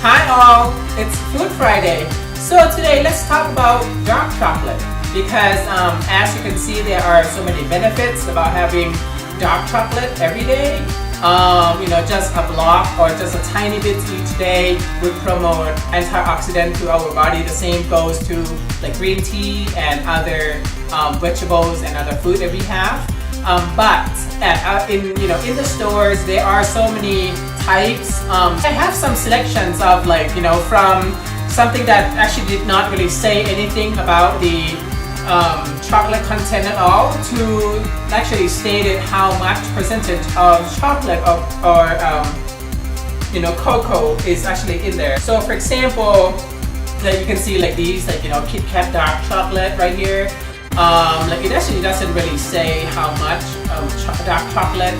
Hi all, it's Food Friday. So today let's talk about dark chocolate because as you can see there are so many benefits about having dark chocolate every day. Just a block or just a tiny bit each day would promote antioxidant to our body. The same goes to like green tea and other vegetables and other food that we have. In the stores there are so many types. I have some selections of from something that actually did not really say anything about the chocolate content at all to actually stated how much percentage of chocolate or cocoa is actually in there. So for example, you can see these Kit Kat dark chocolate right here. It actually doesn't really say how much dark chocolate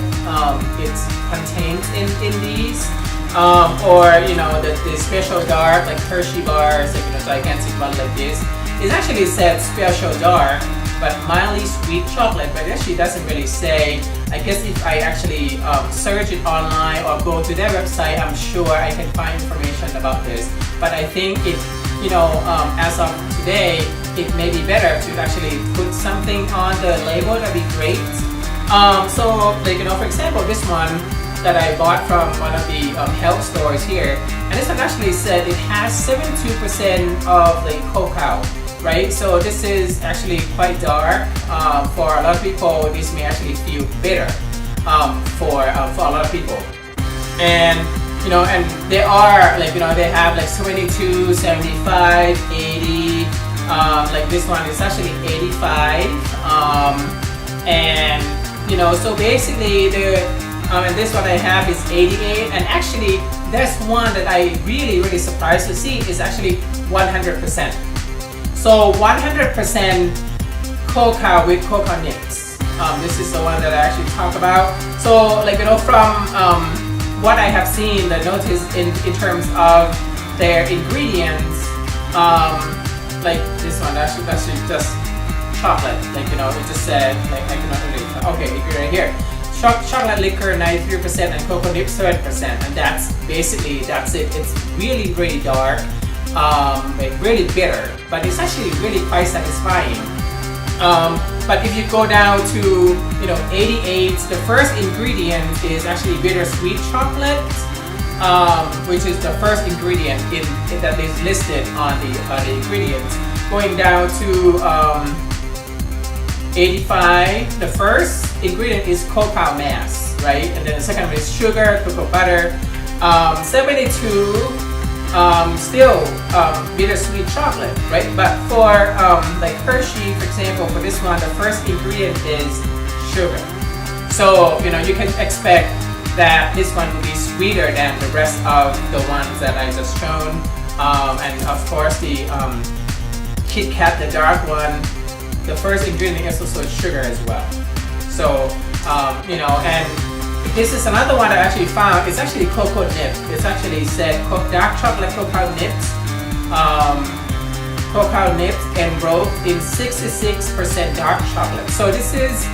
it contains in these, the special dark like Hershey bars, gigantic one like this. It actually said special dark, but mildly sweet chocolate, but it actually doesn't really say. I guess if I actually search it online or go to their website, I'm sure I can find information about this. But I think it, as of today, it may be better to actually put something on the label. That'd be great. For example, this one that I bought from one of the health stores here, and this one actually said it has 72% of the cocoa, right? So this is actually quite dark. For a lot of people, this may actually feel bitter for a lot of people. And and they are they have 22, 75, 80. This one is actually 85. So basically and this one I have is 88, and actually there's one that I really surprised to see is actually 100%. So 100% cocoa with cocoa nibs. This is the one that I actually talk about. So from what I have seen, the notice in terms of their ingredients, this one actually just chocolate. It just said I cannot really. Okay, right here. Chocolate liquor 93% and cocoa nibs 7%, and that's it. It's really dark, really bitter, but it's actually really quite satisfying. But if you go down to 88, the first ingredient is actually bittersweet chocolate, which is the first ingredient that is listed on the ingredients. Going down to 85, the first ingredient is cocoa mass, right? And then the second one is sugar, cocoa butter. 72, still bittersweet chocolate, right? But for Hershey, for example, for this one, the first ingredient is sugar. So you can expect that this one will be sweeter than the rest of the ones that I just shown. And of course the Kit Kat, the dark one, the first ingredient is also sugar as well. So, and this is another one I actually found. It's actually cocoa nib. It's actually said dark chocolate cocoa nibs. Cocoa nibs enrolled in 66% dark chocolate. So this is,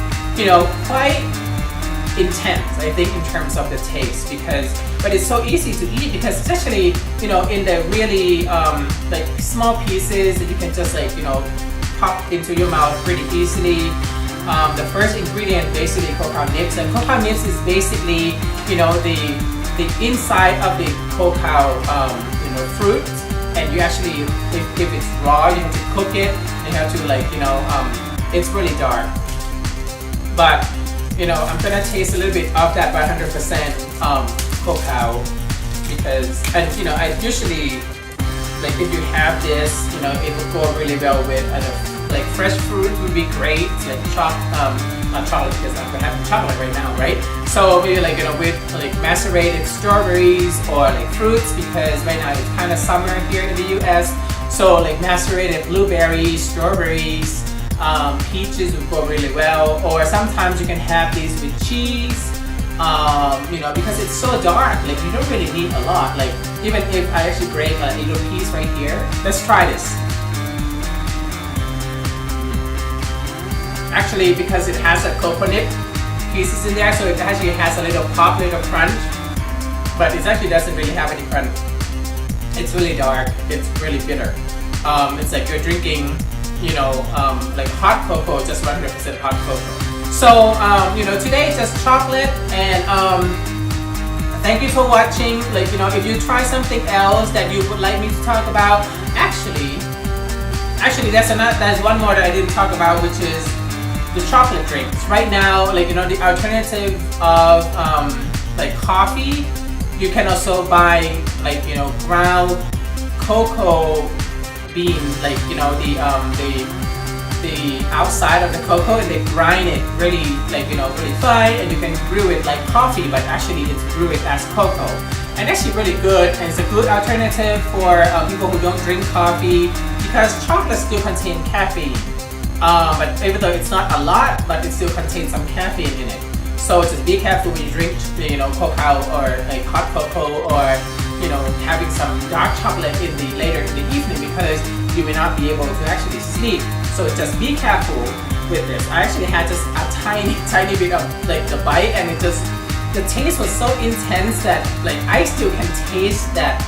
quite intense, I think, in terms of the taste but it's so easy to eat because it's actually, in the really small pieces that you can just pop into your mouth pretty easily. The first ingredient basically cocoa nibs, and cocoa nibs is basically the inside of the cocoa fruit, and you actually if it's raw you have to cook it and you have to it's really dark. But I'm gonna taste a little bit of that 100% cocoa because I usually if you have this, it would go really well with fresh fruit would be great, not chocolate because I'm having chocolate right now, right? So maybe with macerated strawberries or fruits, because right now it's kind of summer here in the US. So macerated blueberries, strawberries, peaches would go really well. Or sometimes you can have these with cheese. Because it's so dark, you don't really need a lot. Even if I actually break a little piece right here, let's try this. Actually, because it has a coconut pieces in there, so it actually has a little pop, little crunch, but it actually doesn't really have any crunch. It's really dark. It's really bitter. It's like you're drinking, like hot cocoa, just 100% hot cocoa. So, today just chocolate, and thank you for watching. Like, if you try something else that you would like me to talk about, actually, there's one more that I didn't talk about, which is the chocolate drinks. Right now, like, the alternative of like coffee, you can also buy like, ground cocoa bean, like, the outside of the cocoa, and they grind it really, like, really fine, and you can brew it like coffee, but actually it's brewed as cocoa. And actually really good, and it's a good alternative for people who don't drink coffee, because chocolate still contains caffeine. But even though it's not a lot, but it still contains some caffeine in it. So just be careful when you drink, cocoa or like hot cocoa, or having some dark chocolate later in the evening, because you may not be able to actually sleep. So just be careful with this. I actually had just a tiny bit of like the bite, and the taste was so intense that like I still can taste that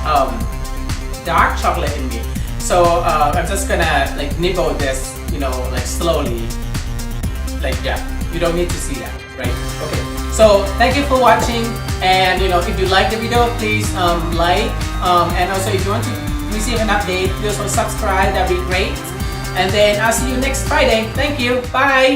dark chocolate in me. So I'm just gonna like nibble this, like slowly. Like, yeah, you don't need to see that, right? Okay. So thank you for watching, and if you like the video, please like, and also if you want to receive an update, just subscribe. That'd be great. And then I'll see you next Friday. Thank you. Bye.